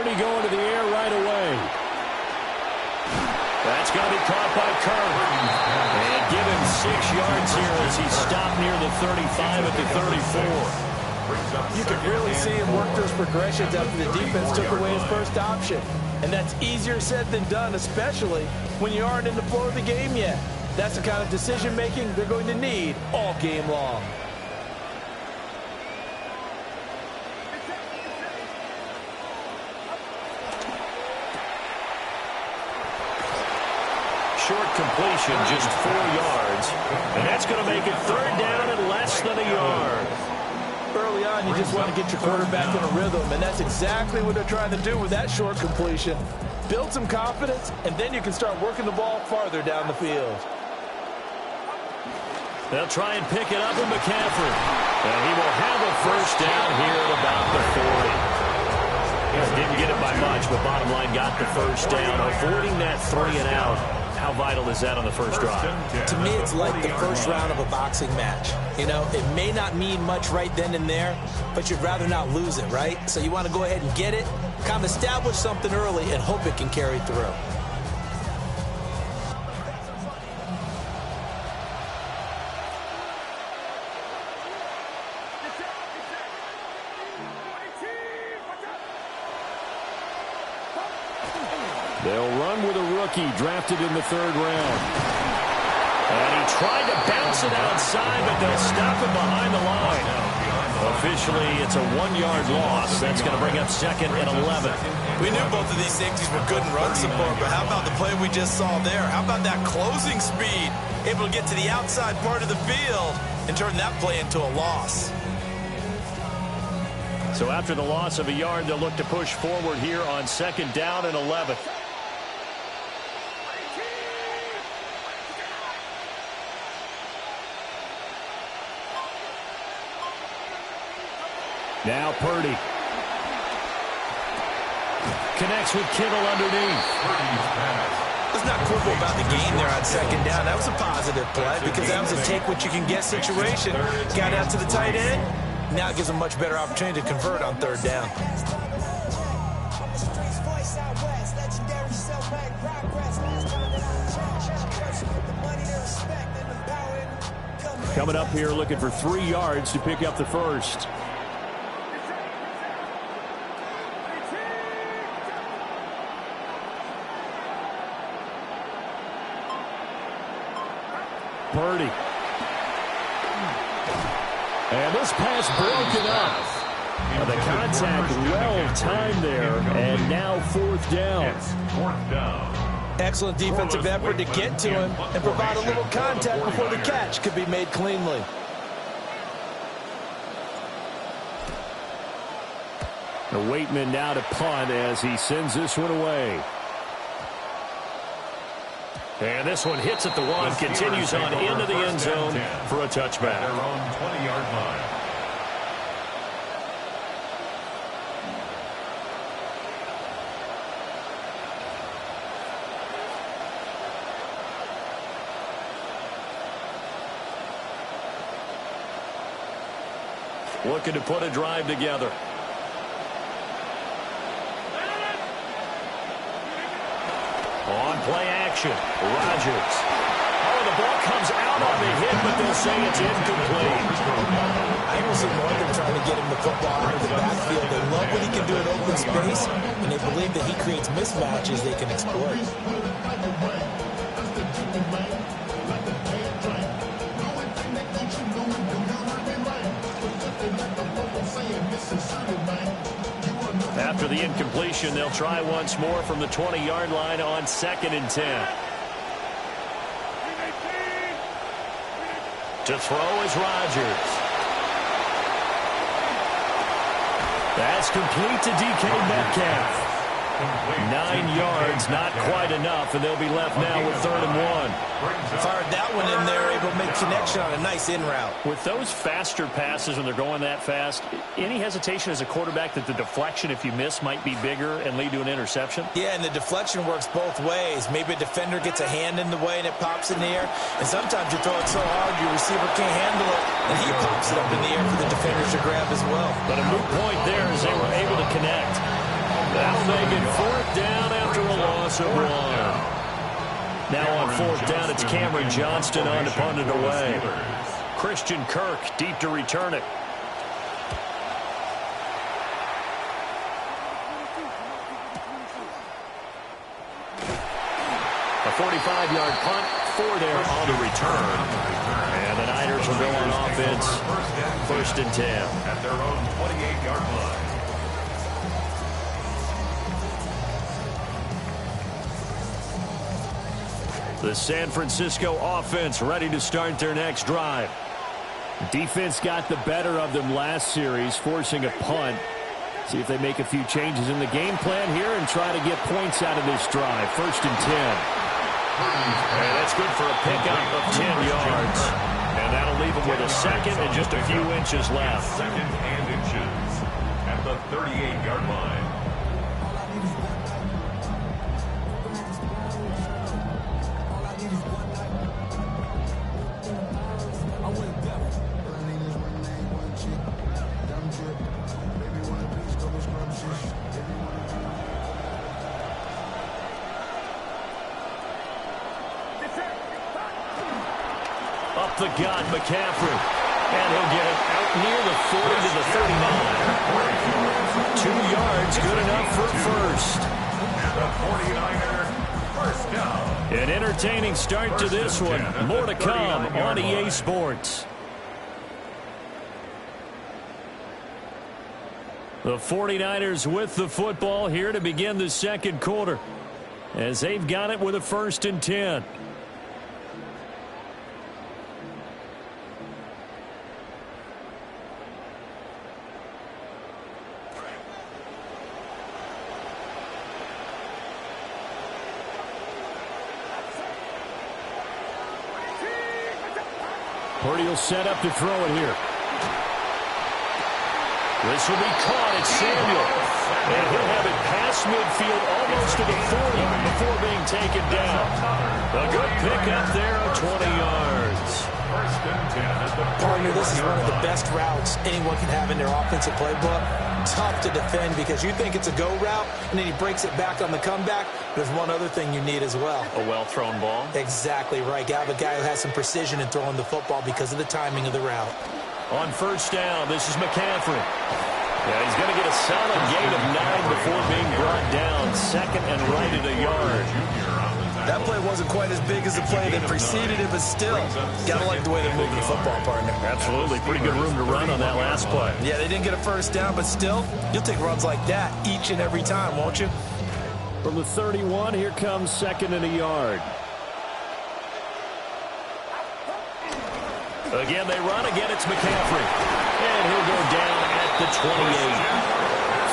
Purdy going to the air right away. That's going to be caught by Kirk. And give him 6 yards here as he stopped near the 35 at the 34. You can really see him work those progressions after the defense took away his first option. And that's easier said than done, especially when you aren't in the flow of the game yet. That's the kind of decision-making they're going to need all game long. Short completion, just 4 yards. And that's going to make it 3rd down and less than a yard. Early on, you just want to get your quarterback in a rhythm, and that's exactly what they're trying to do with that short completion. Build some confidence, and then you can start working the ball farther down the field. They'll try and pick it up with McCaffrey. And he will have a 1st down here at about the 40. Didn't get it by much, but bottom line got the 1st down, avoiding that 3 and out. How vital is that on the first drive? To me, it's like the first round of a boxing match. You know, it may not mean much right then and there, but you'd rather not lose it, right? So you want to go ahead and get it, kind of establish something early, and hope it can carry through. They'll run with a rookie drafted in the 3rd round. And he tried to bounce it outside, but they'll stop him behind the line. Officially, it's a 1-yard loss. That's going to bring up 2nd and 11. We knew both of these safeties were good in run support, but how about the play we just saw there? How about that closing speed? Able to get to the outside part of the field and turn that play into a loss. So after the loss of a yard, they'll look to push forward here on 2nd down and 11. Now Purdy. Connects with Kittle underneath. Let's not quibble about the game there on 2nd down. That was a positive play because that was a take-what-you-can-get situation. Got out to the tight end. Now it gives them a much better opportunity to convert on 3rd down. Coming up here looking for 3 yards to pick up the 1st. Purdy. And this pass broken up. The contact well-timed there, and now 4th down. Excellent defensive effort to get to him and provide a little contact before the catch could be made cleanly. The Waitman now to punt as he sends this one away. And this one hits at the 1, continues on into the end zone for a touchback. Their own 20-yard line. Looking to put a drive together. On play action, Rodgers. Oh, the ball comes out on the hit, but they'll say it's incomplete. I don't see more than trying to get him the football out of the backfield. They love what he can do in open space, and they believe that he creates mismatches they can exploit. After the incompletion, they'll try once more from the 20-yard line on 2nd and 10. To throw is Rodgers. That's complete to DK Metcalf. 9 yards, not quite enough, and they'll be left now with 3rd and 1. Fired that one in there, able to make connection on a nice in route. With those faster passes when they're going that fast, any hesitation as a quarterback that the deflection, if you miss, might be bigger and lead to an interception? Yeah, and the deflection works both ways. Maybe a defender gets a hand in the way and it pops in the air, and sometimes you throw it so hard your receiver can't handle it, and he pops it up in the air for the defenders to grab as well. But a moot point there as they were able to connect. That'll make it 4th down after a loss of 1. Now on 4th down, it's Cameron Johnston on to punt it away. Christian Kirk deep to return it. A 45-yard punt, 4 there on the return. And the Niners will go on offense, 1st and 10. At their own 28-yard line. The San Francisco offense ready to start their next drive. Defense got the better of them last series, forcing a punt. See if they make a few changes in the game plan here and try to get points out of this drive. 1st and 10. And that's good for a pickup of 10 yards. And that'll leave them with a second and just a few inches left. Second and inches at the 38-yard line. Up the gut, McCaffrey. And he'll get it out near the 40 to the 39. 2 yards, good enough for first. The 49er, first down. An entertaining start to this one. More to come on EA Sports. The 49ers with the football here to begin the second quarter, as they've got it with a 1st and 10. Purdy will set up to throw it here. This will be caught. It's Samuel. And he'll have it past midfield almost to the 40 before being taken down. A good pickup there of 20 yards. First and 10 at the Partner, this is one of the best routes anyone can have in their offensive playbook. Tough to defend because you think it's a go route, and then he breaks it back on the comeback. There's one other thing you need as well. A well-thrown ball. Exactly right. You have a guy who has some precision in throwing the football because of the timing of the route. On 1st down, this is McCaffrey. Yeah, he's going to get a solid gain of 9 before being brought down. 2nd and right at a yard. That play wasn't quite as big as the play that preceded it, but still, gotta like the way they're moving the football, partner. Absolutely. Pretty good room to run on that last play. Yeah, they didn't get a 1st down, but still, you'll take runs like that each and every time, won't you? From the 31, here comes 2nd and a yard. Again, they run. Again, it's McCaffrey. And he'll go down at the 28.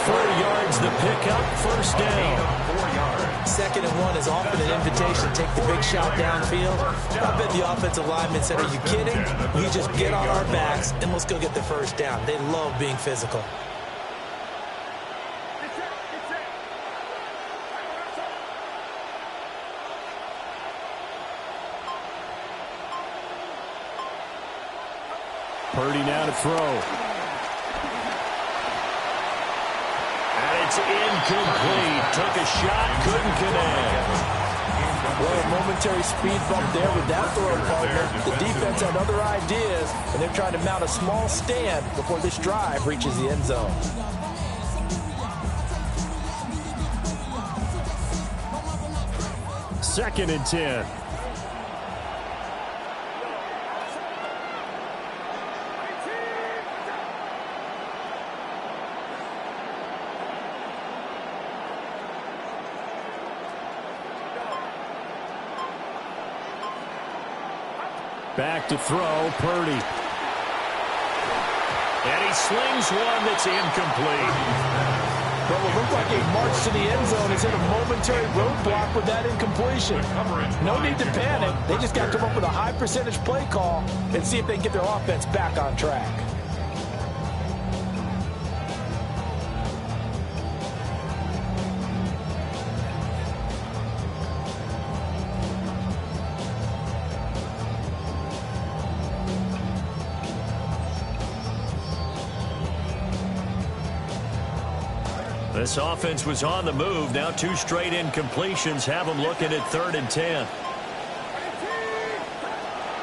4 yards the pickup, 1st down. 4 yards. 2nd and 1 is often an invitation to take the big shot downfield. I bet the offensive lineman said, are you kidding? You just get on our backs and let's go get the 1st down. They love being physical. Purdy now to throw. And it's incomplete. Took a shot, couldn't connect. Well, a momentary speed bump there with that throw, partner. The defense had other ideas, and they're trying to mount a small stand before this drive reaches the end zone. Second and 10. Back to throw, Purdy. And he slings one that's incomplete. Well, it looked like a march to the end zone has hit a momentary roadblock with that incompletion. No need to panic. They just got to come up with a high percentage play call and see if they can get their offense back on track. This offense was on the move. Now 2 straight incompletions have them looking at 3rd and 10.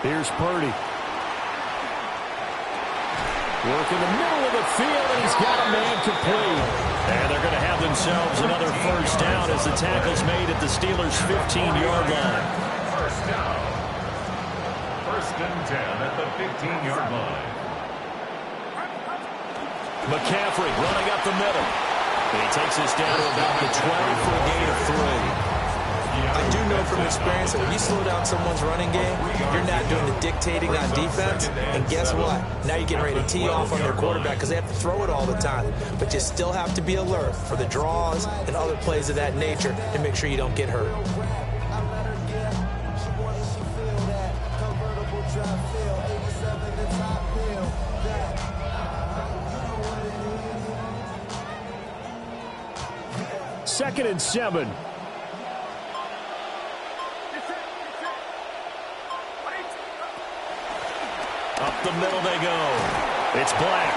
Here's Purdy. Work in the middle of the field, and he's got a man complete. And they're going to have themselves another first down as the tackle's made at the Steelers' 15-yard line. First down. 1st and 10 at the 15-yard line. McCaffrey running up the middle. And he takes us down to about the 12 for a gain of 3. I do know from experience that when you slow down someone's running game, you're not doing the dictating on defense. And guess what? Now you're getting ready to tee off on their quarterback because they have to throw it all the time. But you still have to be alert for the draws and other plays of that nature and make sure you don't get hurt. Second and 7. Up the middle they go. It's Black.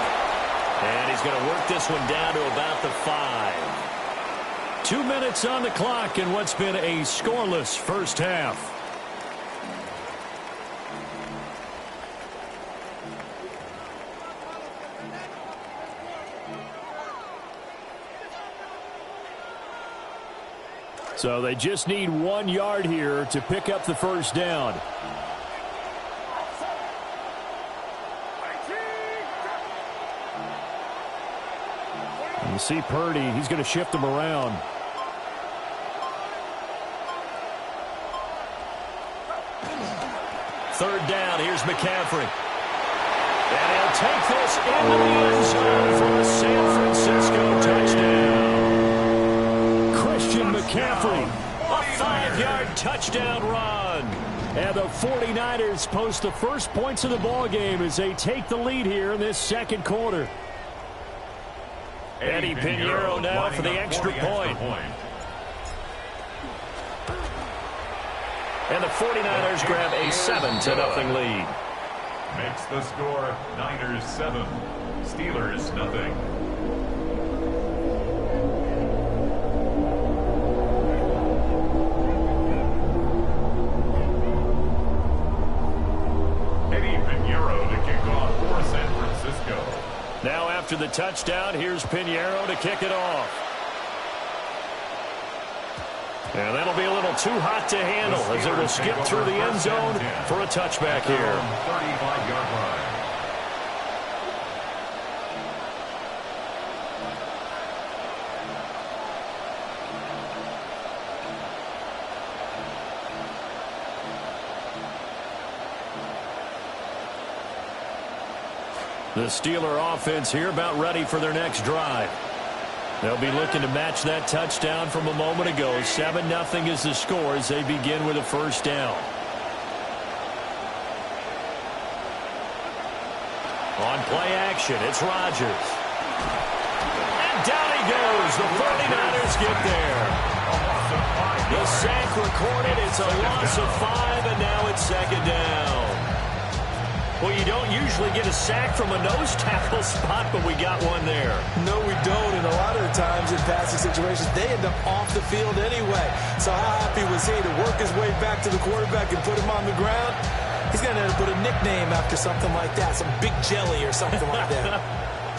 And he's going to work this one down to about the 5. 2 minutes on the clock in what's been a scoreless first half. So they just need 1 yard here to pick up the first down. You see Purdy, he's going to shift him around. Third down, here's McCaffrey. And he'll take this into the end zone for a San Francisco touchdown. Christian McCaffrey. A 5-yard touchdown run. And the 49ers post the first points of the ball game as they take the lead here in this second quarter. Eddie Pinheiro now for the extra point. And the 49ers grab a 7-0 lead. Makes the score Niners 7, Steelers nothing. Eddie Pinheiro to kick off for San Francisco. Now after the touchdown, here's Pinheiro to kick it off. And that'll be a little too hot to handle as it will skip through the end zone for a touchback here. 35-yard line. The Steeler offense here about ready for their next drive. They'll be looking to match that touchdown from a moment ago. 7-0 is the score as they begin with a first down. On play action, it's Rodgers. And down he goes. The 49ers get there. The sack recorded. It's a loss of 5, and now it's second down. Well, you don't usually get a sack from a nose tackle spot, but we got one there. No, we don't. And a lot of the times in passing situations, they end up off the field anyway. So how happy was he to work his way back to the quarterback and put him on the ground? He's going to put a nickname after something like that, some big jelly or something like that.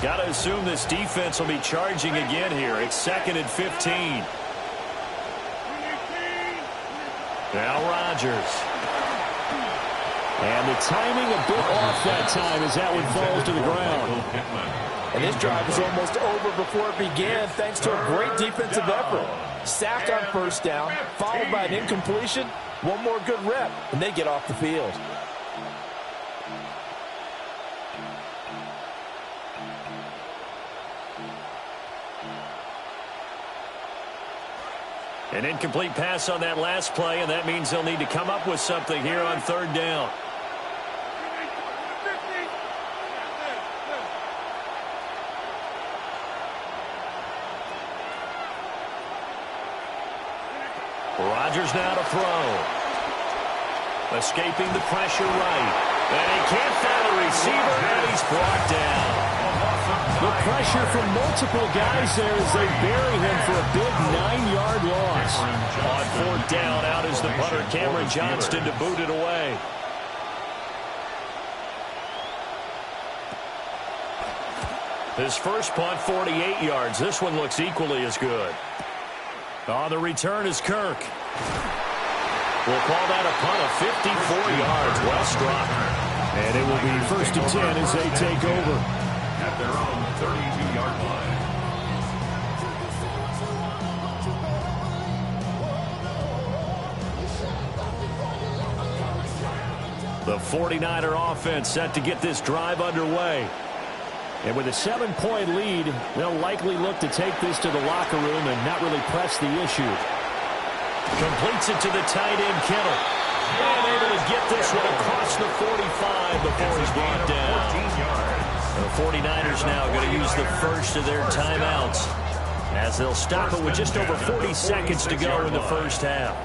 Got to assume this defense will be charging again here. It's 2nd and 15. Now Rodgers. And the timing a bit off that time as that one falls to the ground. And this drive was almost over before it began thanks to a great defensive effort. Sack on first down, followed by an incompletion. One more good rep, and they get off the field. An incomplete pass on that last play, and that means they'll need to come up with something here on third down. Rodgers now to throw. Escaping the pressure right. And he can't find a receiver, and he's brought down. The pressure from multiple guys there as they bury him for a big 9-yard loss. On fourth down, out is the punter, Cameron Johnston, to boot it away. His first punt, 48 yards. This one looks equally as good. On the return is Kirk. We'll call that a punt of 54 yards. Well struck. And it will be 1st and 10 as they take over. At their own 32-yard line. The 49er offense set to get this drive underway. And with a 7-point lead, they'll likely look to take this to the locker room and not really press the issue. Completes it to the tight end, Kittle. And able to get this one across the 45 before he's brought down. The 49ers now going to use the first of their timeouts as they'll stop it with just over 40 seconds to go in the first half.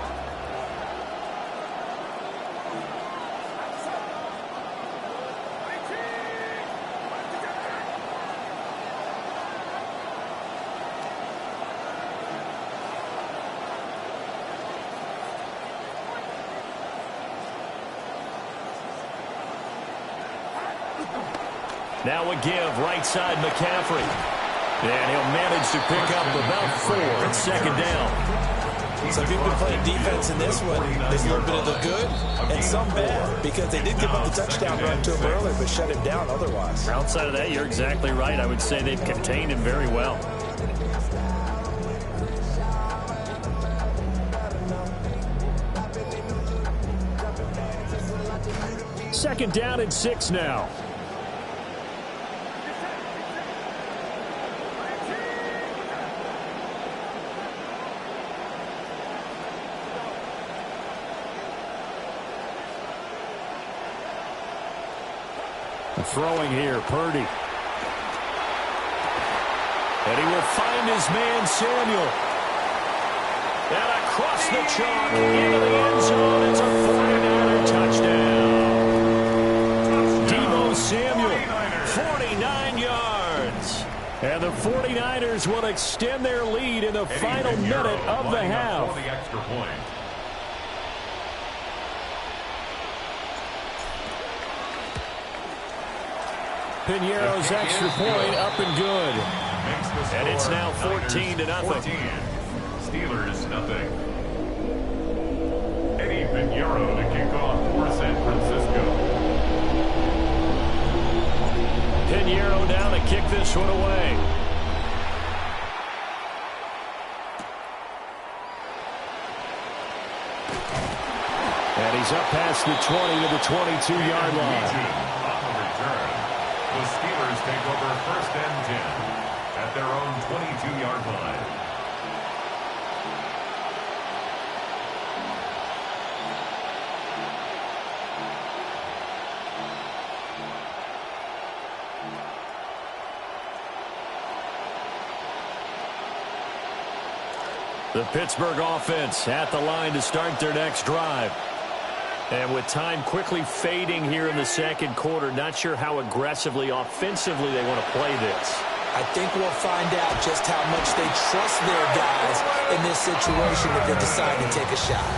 Now a give, right side McCaffrey. And he'll manage to pick up about 4 at second down. So if you've been playing defense in this one, there's a little bit of the good and some bad, because they did give up the touchdown run to him earlier, but shut him down otherwise. Outside of that, you're exactly right. I would say they've contained him very well. Second down and 6 now. Throwing here, Purdy. And he will find his man, Samuel. And across the chalk into the end zone. It's a 49er touchdown. Deebo Samuel, 49 yards. And the 49ers will extend their lead in the final minute of the half. The extra point. Piñeiro's extra point up and good. And it's now 14-0. Steelers nothing. Eddie Piñeiro to kick off for San Francisco. Piñeiro down to kick this one away. And he's up past the 20 to the 22-yard line. The Steelers take over 1st and 10 at their own 22-yard line. The Pittsburgh offense at the line to start their next drive. And with time quickly fading here in the second quarter, not sure how aggressively, offensively they want to play this. I think we'll find out just how much they trust their guys in this situation if they decide to take a shot.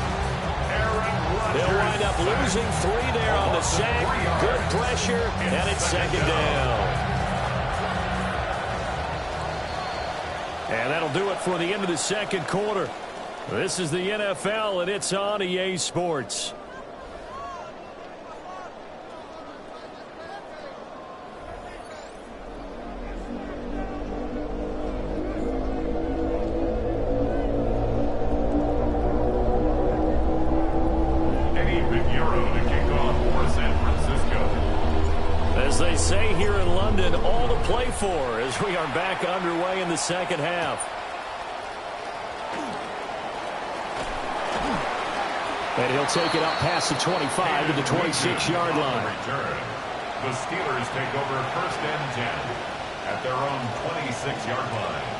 They'll wind up losing 3 there on the sack. Good pressure, and it's second down. And that'll do it for the end of the second quarter. This is the NFL, and it's on EA Sports. They say here in London, all to play for as we are back underway in the second half. And he'll take it up past the 25 to the 26-yard line. The Steelers take over 1st and 10 at their own 26-yard line.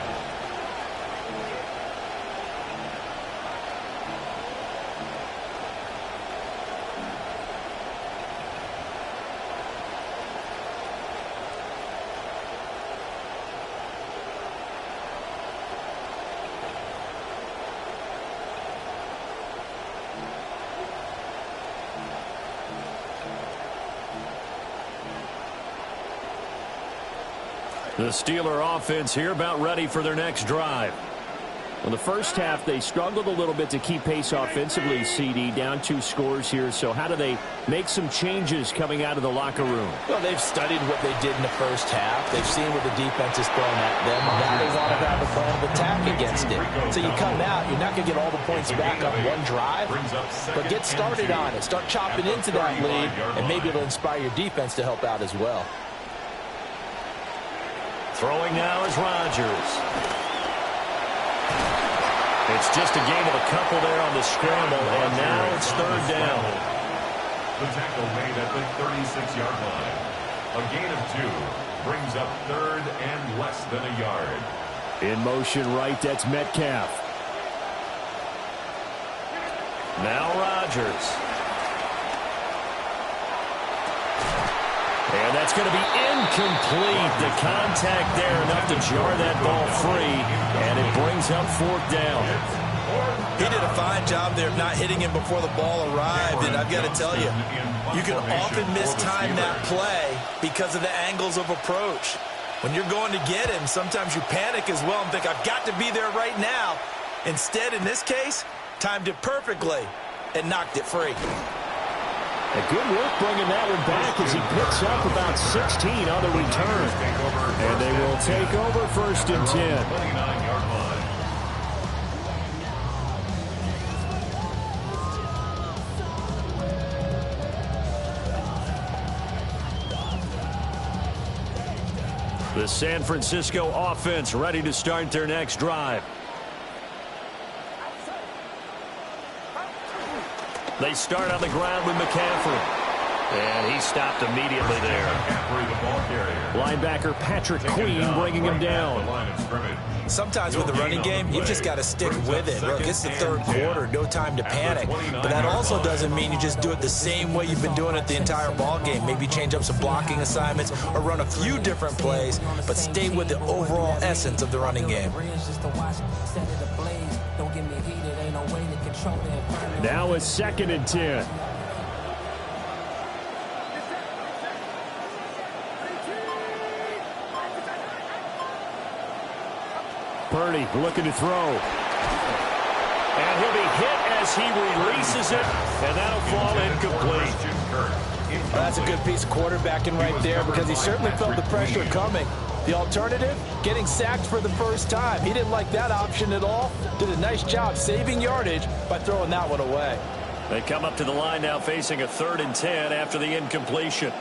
The Steeler offense here about ready for their next drive. Well, the first half, they struggled a little bit to keep pace offensively, CD, down 2 scores here. So how do they make some changes coming out of the locker room? Well, they've studied what they did in the first half. They've seen what the defense is throwing at them. Now they want to have a plan of attack against it. So you come out, you're not going to get all the points back on one drive, but get started on it. Start chopping into that lead, and maybe it'll inspire your defense to help out as well. Throwing now is Rodgers. It's just a gain of a couple there on the scramble, and now it's third down. The tackle made at the 36-yard line. A gain of 2 brings up third and less than a yard. In motion right, that's Metcalf. Now Rodgers. And that's going to be incomplete. The contact there enough to jar that ball free, and it brings up fourth down. He did a fine job there of not hitting him before the ball arrived, and I've got to tell you, you can often mistime that play because of the angles of approach. When you're going to get him, sometimes you panic as well and think, I've got to be there right now. Instead, in this case, timed it perfectly and knocked it free. A good work bringing that one back as he picks up about 16 on the return. And they will take over first and 10. 29-yard line. The San Francisco offense ready to start their next drive. They start on the ground with McCaffrey. And he stopped immediately there. Linebacker Patrick Queen bringing him down. Sometimes with the running game, you've just got to stick with it. Look, it's the third quarter, no time to panic. But that also doesn't mean you just do it the same way you've been doing it the entire ball game. Maybe change up some blocking assignments or run a few different plays, but stay with the overall essence of the running game. Now it's second and 10. Purdy looking to throw. And he'll be hit as he releases it, and that'll fall incomplete. Well, that's a good piece of quarterbacking right there because he certainly felt the pressure coming. The alternative, getting sacked for the first time. He didn't like that option at all. Did a nice job saving yardage by throwing that one away. They come up to the line now facing a 3rd and 10 after the incompletion.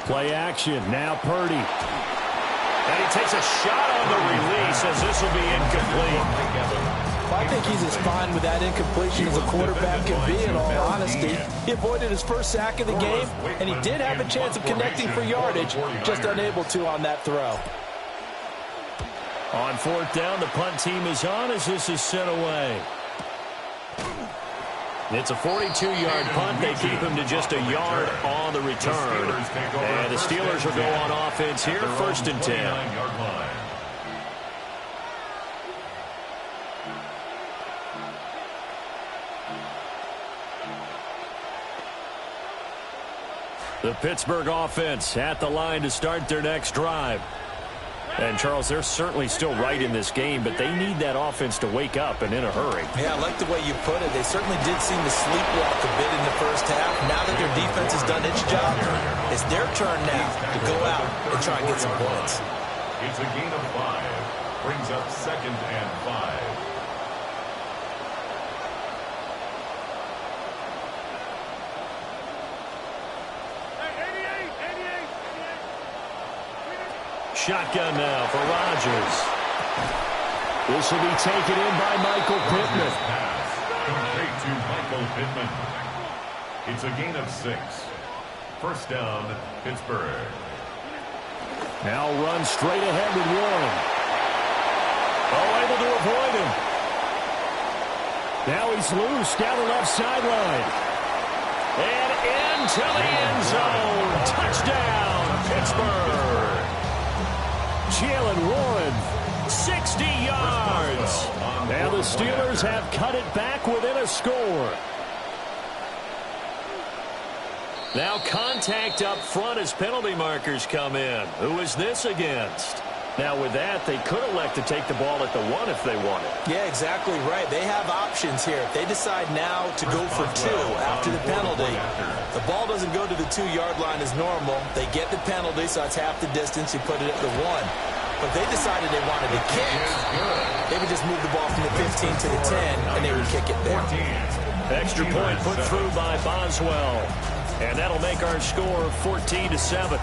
Play action. Now Purdy. And he takes a shot on the release as this will be incomplete. Well, I think he's as fine with that incompletion as a quarterback can be, in all honesty. He avoided his first sack of the game, and he did have a chance of connecting for yardage, just unable to on that throw. On 4th down, the punt team is on as this is sent away. It's a 42-yard punt. They keep him to just a yard on the return. And the Steelers will go on offense here, 1st and 10. The Pittsburgh offense at the line to start their next drive. And, Charles, they're certainly still right in this game, but they need that offense to wake up and in a hurry. Yeah, I like the way you put it. They certainly did seem to sleepwalk a bit in the first half. Now that their defense has done its job, it's their turn now to go out and try and get some points. It's a gain of 5. Brings up 2nd and 5. Shotgun now for Rodgers. This will be taken in by Michael Pittman. Complete to Michael Pittman. It's a gain of 6. 1st down, Pittsburgh. Now run straight ahead with Warren. Oh, able to avoid him. Now he's loose down the left sideline. And into the end zone. Touchdown, Pittsburgh. Jalen Warren 60 yards. And the Steelers have cut it back within a score. Now contact up front as penalty markers come in. Who is this against? Now with that, they could elect to take the ball at the 1 if they wanted. Yeah, exactly right. They have options here. If they decide now to go for 2 after the penalty, the ball doesn't go to the 2-yard line as normal. They get the penalty, so it's half the distance. You put it at the 1. But if they decided they wanted to kick, they would just move the ball from the 15 to the 10, and they would kick it there. Extra point put through by Boswell. And that'll make our score 14-7.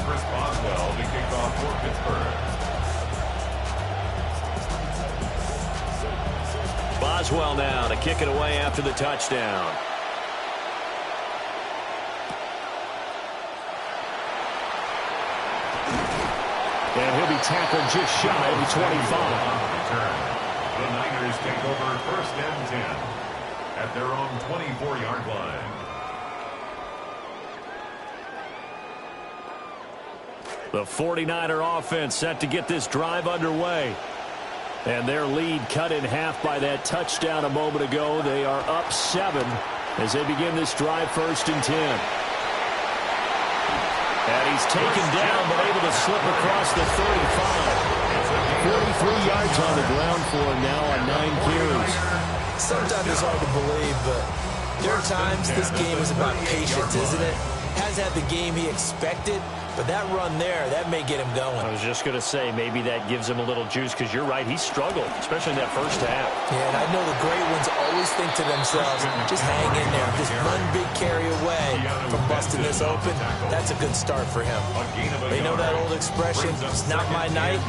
Chris Boswell to kick off for Pittsburgh. Boswell now to kick it away after the touchdown. And he'll be tackled just shy of the 25. The Niners take over 1st and 10 at their own 24-yard line. The 49er offense set to get this drive underway. And their lead cut in half by that touchdown a moment ago. They are up 7 as they begin this drive 1st and 10. And he's taken down but able to slip across the 35. 43 yards on the ground for him now on 9 carries. Sometimes it's hard to believe, but there are times this game is about patience, isn't it? Hasn't had the game he expected, but that run there, that may get him going. I was just going to say, maybe that gives him a little juice, because you're right, he struggled, especially in that first half. Yeah, and I know the great ones always think to themselves, just hang in there, just one big carry away from busting this open. That's a good start for him. They know that old expression, it's not my night.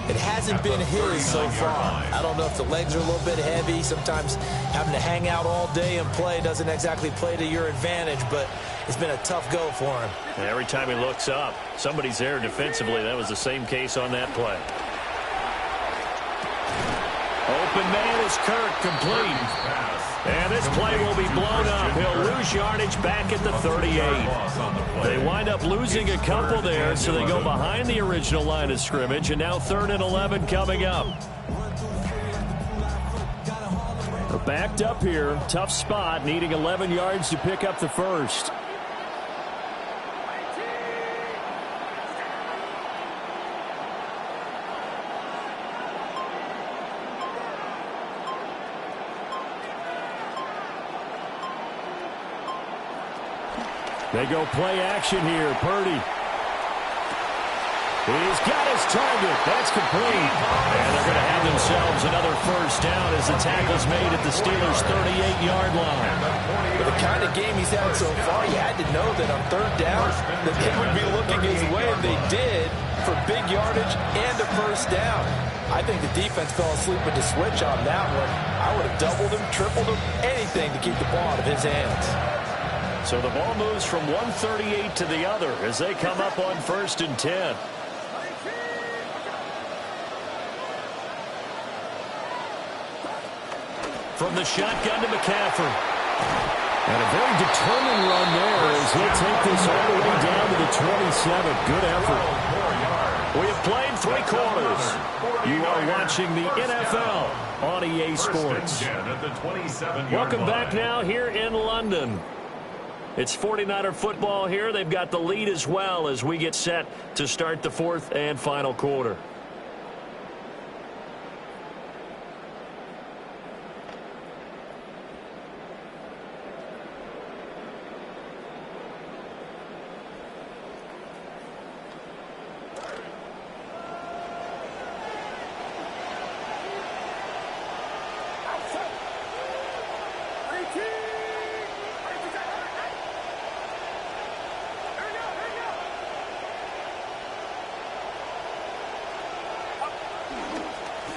It hasn't been his so far. I don't know if the legs are a little bit heavy. Sometimes having to hang out all day and play doesn't exactly play to your advantage, but it's been a tough go for him. And every time he looks up, somebody's there defensively. That was the same case on that play. Open man is Kirk, complete. And this play will be blown up. He'll lose yardage back at the 38. They wind up losing a couple there, so they go behind the original line of scrimmage, and now 3rd and 11 coming up. They're backed up here. Tough spot, needing 11 yards to pick up the first. They go play action here. Purdy. He's got his target. That's complete. And they're going to have themselves another first down as the tackle's made at the Steelers' 38-yard line. With the kind of game he's had so far, you had to know that on 3rd down that they would be looking his way, and they did, for big yardage and a first down. I think the defense fell asleep with the switch on that one. I would have doubled him, tripled him, anything to keep the ball out of his hands. So the ball moves from 138 to the other as they come up on 1st and 10. From the shotgun to McCaffrey. And a very determined run there as he'll take this all the way down to the 27. Good effort. We have played 3 quarters. You are watching the NFL on EA Sports. Welcome back now here in London. It's 49er football here. They've got the lead as well as we get set to start the 4th and final quarter.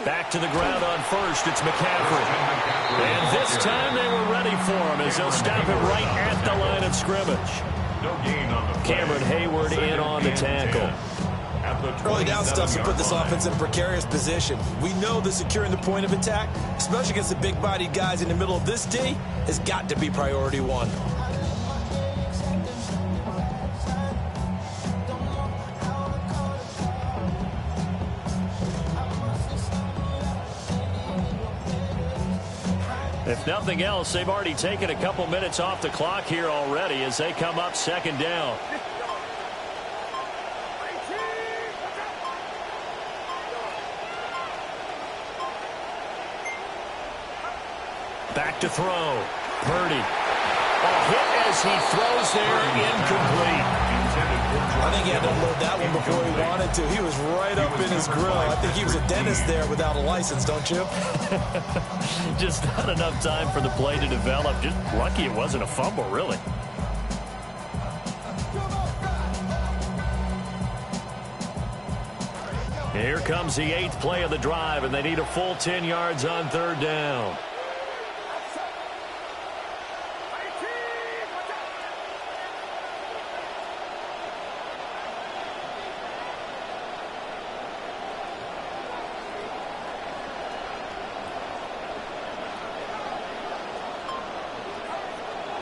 Back to the ground on first. It's McCaffrey. And this time they were ready for him as they'll stop him right at the line of scrimmage. Cameron Hayward in on the tackle. Early down stuff to put this offense in a precarious position. We know that securing the point of attack, especially against the big-bodied guys in the middle of this D, has got to be priority 1. If nothing else, they've already taken a couple minutes off the clock here already as they come up second down. Back to throw. Purdy. A hit as he throws there, incomplete. I think he had to unload that one before he wanted to. He was right up in his grill. I think he was a dentist there without a license, don't you? Just not enough time for the play to develop. Just lucky it wasn't a fumble, really. Here comes the 8th play of the drive, and they need a full 10 yards on third down.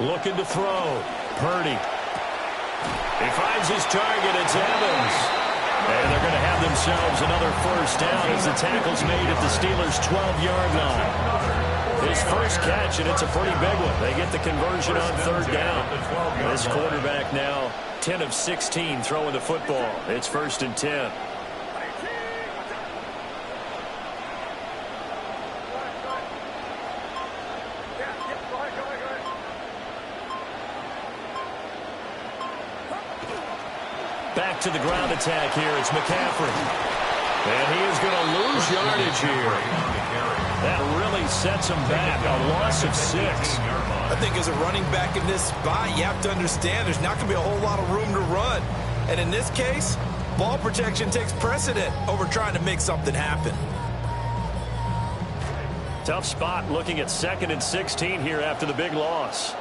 Looking to throw. Purdy. He finds his target. It's Evans. And they're going to have themselves another first down as the tackle's made at the Steelers' 12-yard line. His first catch, and it's a pretty big one. They get the conversion on third down. This quarterback now 10 of 16 throwing the football. It's 1st and 10. Back to the ground attack here. It's McCaffrey. And he is going to lose yardage here. That really sets him back. A loss of 6. I think as a running back in this spot, you have to understand there's not going to be a whole lot of room to run. And in this case, ball protection takes precedent over trying to make something happen. Tough spot looking at 2nd and 16 here after the big loss.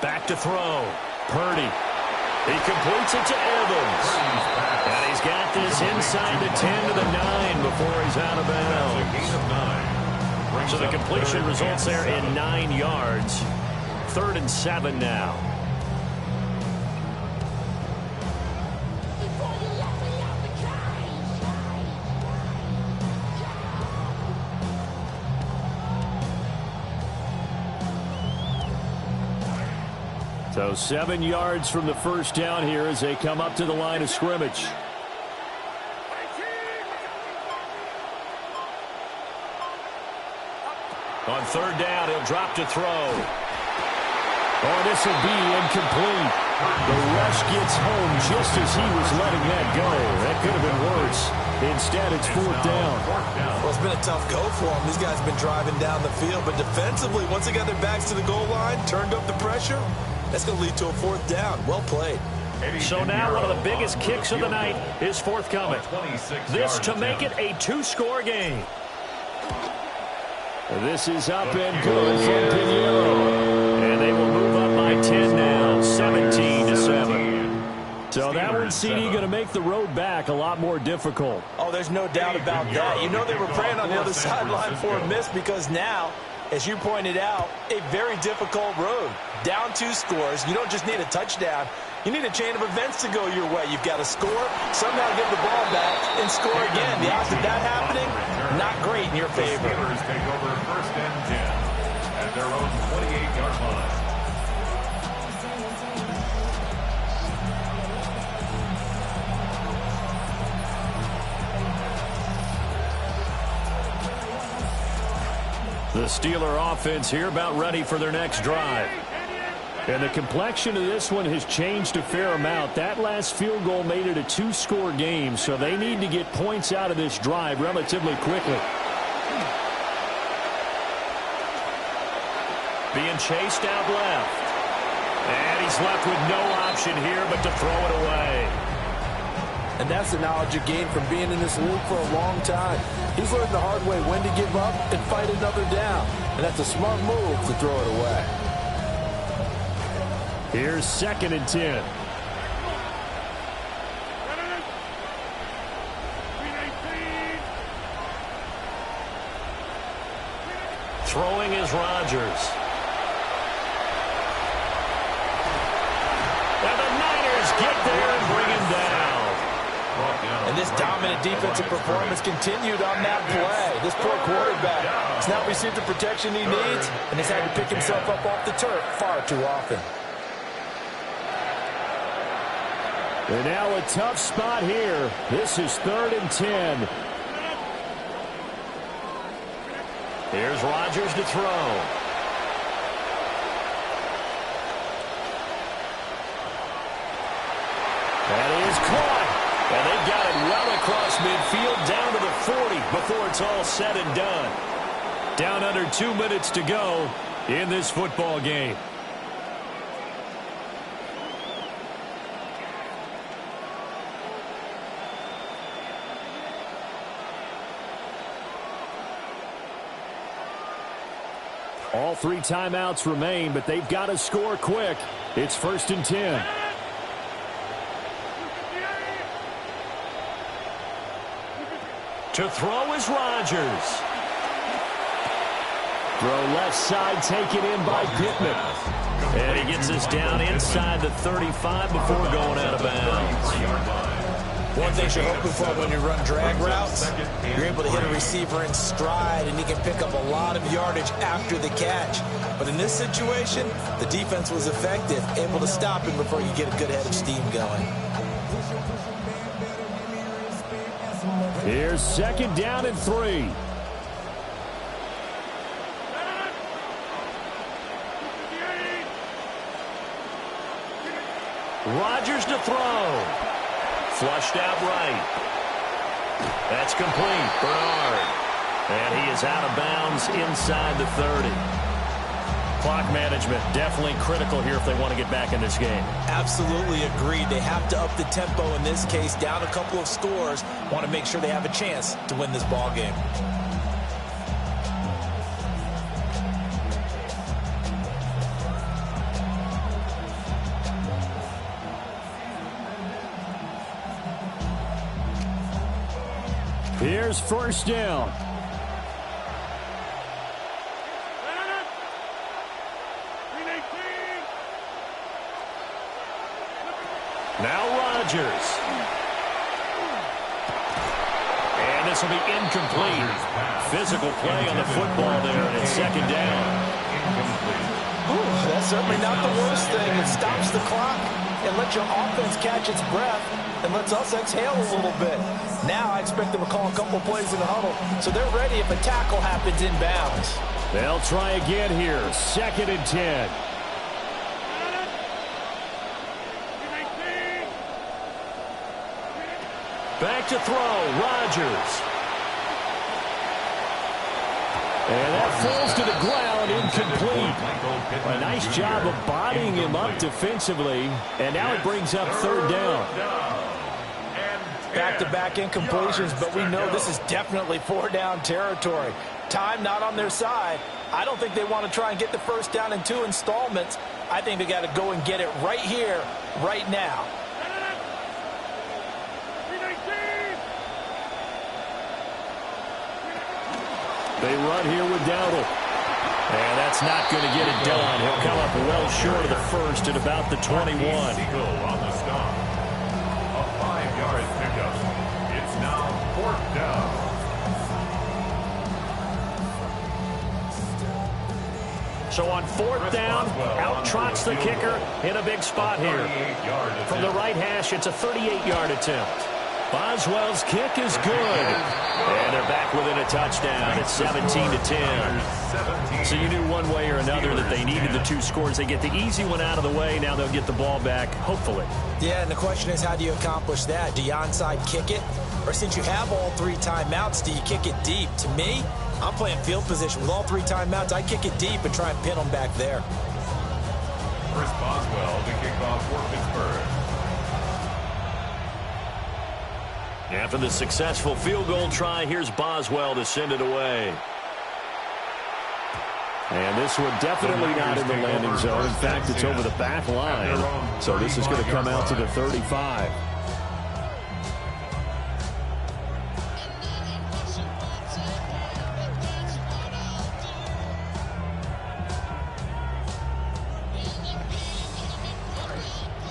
Back to throw. Purdy. He completes it to Evans. And he's got this inside the 10 to the 9 before he's out of bounds. So the completion results there in 9 yards. 3rd and 7 now. So 7 yards from the first down here as they come up to the line of scrimmage. On third down, he'll drop to throw. Oh, this will be incomplete. The rush gets home just as he was letting that go. That could have been worse. Instead, it's 4th down. Well, it's been a tough go for them. These guys have been driving down the field. But defensively, once they got their backs to the goal line, turned up the pressure, that's going to lead to a 4th down. Well played. So now one of the biggest kicks of the night is forthcoming. This to make it a 2-score game. This is up and good from Pinheiro. And they will move up by 10 now, 17-7. So that one, CD, going to make the road back a lot more difficult. Oh, there's no doubt about that. You know they were praying on the other sideline for a miss because now, as you pointed out, a very difficult road. Down 2 scores. You don't just need a touchdown. You need a chain of events to go your way. You've got to score, somehow give the ball back, and score again. The odds of that happening, not great in your favor. Steelers take over 1st and 10 at their own 28-yard line. The Steeler offense here about ready for their next drive. And the complexion of this one has changed a fair amount. That last field goal made it a 2-score game, so they need to get points out of this drive relatively quickly. Being chased out left. And he's left with no option here but to throw it away. And that's the knowledge you gain from being in this league for a long time. He's learned the hard way when to give up and fight another down. And that's a smart move to throw it away. Here's 2nd and 10. Throwing is Rodgers. get there and bring him down. And this dominant defensive performance continued on that play. This poor quarterback has not received the protection he needs and has had to pick himself up off the turf far too often. And now a tough spot here. This is 3rd and 10. Here's Rodgers to throw. That is caught. And they've got it well across midfield down to the 40 before it's all said and done. Down under 2 minutes to go in this football game. All 3 timeouts remain, but they've got to score quick. It's 1st and 10. To throw is Rodgers. Throw left side taken in by Pittman. And he gets us down inside the 35 before going out of bounds. One thing you're hoping for when you run drag routes, you're able to hit a receiver in stride, and he can pick up a lot of yardage after the catch. But in this situation, the defense was effective, able to stop him before you get a good head of steam going. Here's 2nd down and 3. Rodgers to throw. Flushed out right. That's complete. Bernard. And he is out of bounds inside the 30. Clock management definitely critical here if they want to get back in this game. Absolutely agreed. They have to up the tempo in this case, down a couple of scores. Want to make sure they have a chance to win this ball game. Here's 1st down. Now Rodgers. And this will be incomplete. Physical play on the football there, and it's 2nd down. That's certainly not the worst thing. It stops the clock and lets your offense catch its breath and lets us exhale a little bit. Now I expect them to call a couple plays in the huddle, so they're ready if a tackle happens inbounds. They'll try again here. 2nd and 10. Back to throw. Rodgers. And that falls to the ground, incomplete. A nice job of bodying him up defensively. And now it brings up 3rd down. Back-to-back incompletions, but we know this is definitely 4-down territory. Time not on their side. I don't think they want to try and get the 1st down in 2 installments. I think they got to go and get it right here, right now. They run here with Dowdle. And that's not going to get it done. He'll come up well short of the 1st at about the 21. On the stop. A 5-yard pickup. It's now 4th down. So on 4th down, out trots the kicker in a big spot here. From the right hash, it's a 38-yard attempt. Boswell's kick is good. And they're back within a touchdown. It's 17-10. So you knew one way or another that they needed the 2 scores. They get the easy one out of the way. Now they'll get the ball back, hopefully. Yeah, and the question is, how do you accomplish that? Do you onside kick it? Or since you have all 3 timeouts, do you kick it deep? To me, I'm playing field position. With all 3 timeouts, I kick it deep and try and pin them back there. Chris Boswell to kick off for Pittsburgh. After the successful field goal try, here's Boswell to send it away. And this one definitely not in the landing zone. In fact, it's over the back line. So this is going to come out to the 35.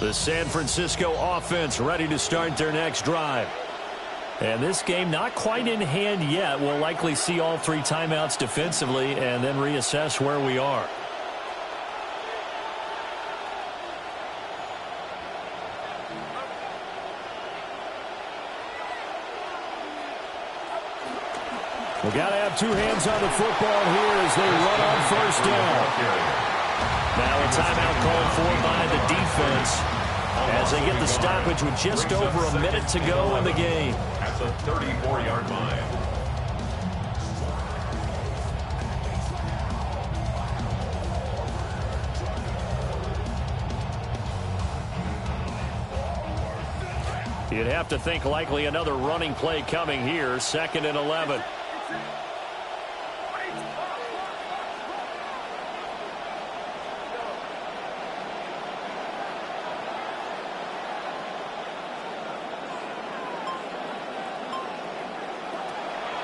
The San Francisco offense ready to start their next drive. And this game not quite in hand yet. We'll likely see all 3 timeouts defensively and then reassess where we are. We got to have 2 hands on the football here as they run on first down. Now a timeout called for by the defense as they get the stoppage with just over a minute to go in the game. At the 34-yard line. You'd have to think likely another running play coming here, 2nd and 11.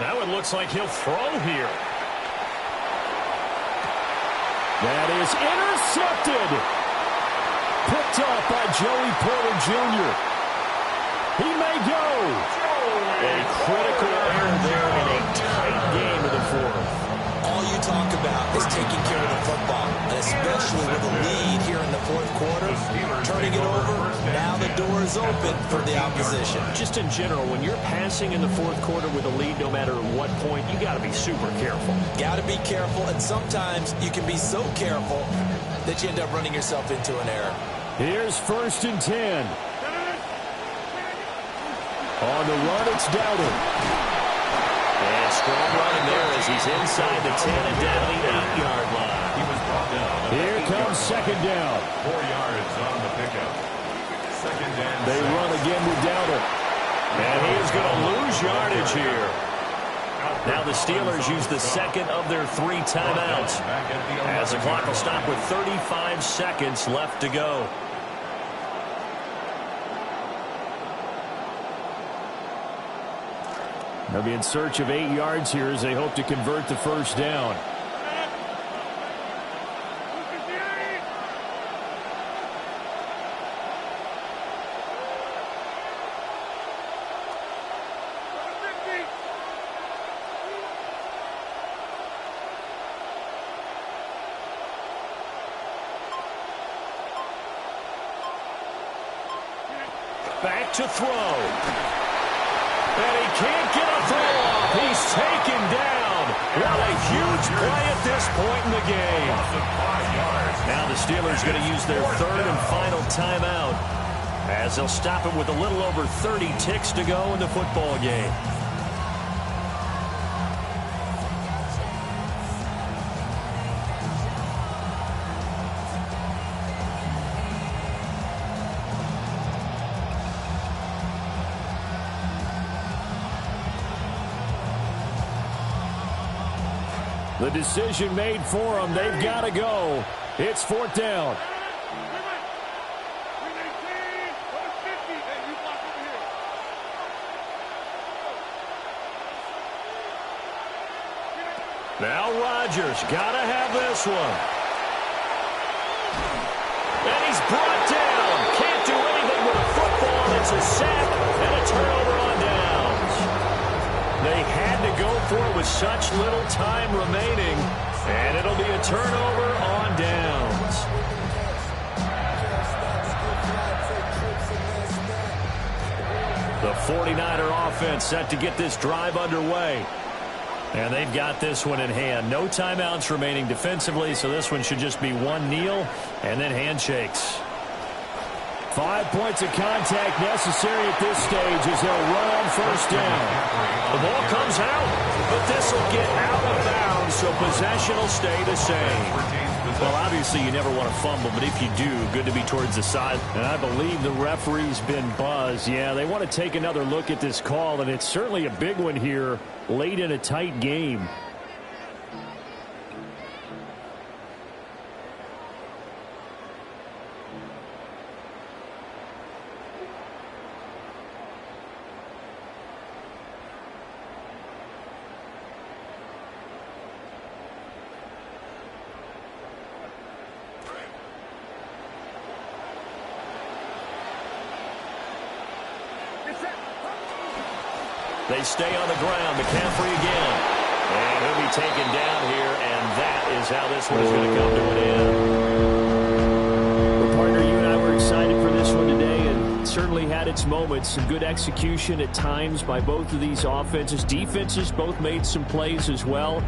Now it looks like he'll throw here. That is intercepted. Picked off by Joey Porter Jr. He may go. A critical error there in a tight game of the 4th. All you talk about is taking care of the football, and especially with a lead here in the 4th quarter. Turning it over, now the door is open for the opposition. Just in general, when you're passing in the 4th quarter with a lead, no matter what point, you got to be super careful. Got to be careful, and sometimes you can be so careful that you end up running yourself into an error. Here's 1st and 10. On the run, it's Dowdle. And strong running there as he's inside the 10 and down the 8-yard line. He was brought down. Here comes 2nd down. 4 yards on the pickup. 2nd down. They run again with Dowdle. And he is going to lose yardage here. Now the Steelers use the 2nd of their 3 timeouts as the clock will stop with 35 seconds left to go. They'll be in search of 8 yards here as they hope to convert the 1st down. Back to throw. And he can't get a throw off. He's taken down. What a huge play at this point in the game. Now the Steelers going to use their 3rd and final timeout as they'll stop it with a little over 30 ticks to go in the football game. The decision made for them. They've got to go. It's 4th down. Now Rodgers got to have this one. And he's brought down. Can't do anything with a football. It's a sack and a turnover on downs. They had to go for it with such little time remaining, and it'll be a turnover on downs. The 49er offense set to get this drive underway. And they've got this one in hand. No timeouts remaining defensively, so this one should just be one kneel and then handshakes. 5 points of contact necessary at this stage as they'll run on 1st down. The ball comes out, but this will get out of bounds, so possession will stay the same. Well, obviously you never want to fumble, but if you do, good to be towards the side. And I believe the referee's been buzzed. Yeah, they want to take another look at this call, and it's certainly a big one here late in a tight game. They stay on the ground. McCaffrey again. And he'll be taken down here, and that is how this one is going to come to an end. Well, partner, you and I were excited for this one today, and certainly had its moments. Some good execution at times by both of these offenses. Defenses both made some plays as well.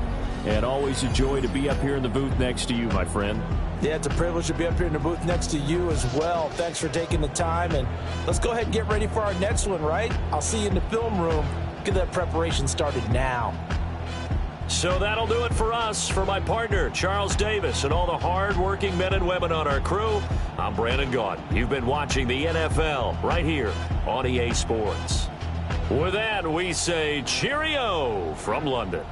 And always a joy to be up here in the booth next to you, my friend. Yeah, it's a privilege to be up here in the booth next to you as well. Thanks for taking the time, and let's go ahead and get ready for our next one, right? I'll see you in the film room. Get that preparation started now. So that'll do it for us. For my partner, Charles Davis, and all the hard-working men and women on our crew, I'm Brandon Gaudin. You've been watching the NFL right here on EA Sports. With that, we say cheerio from London.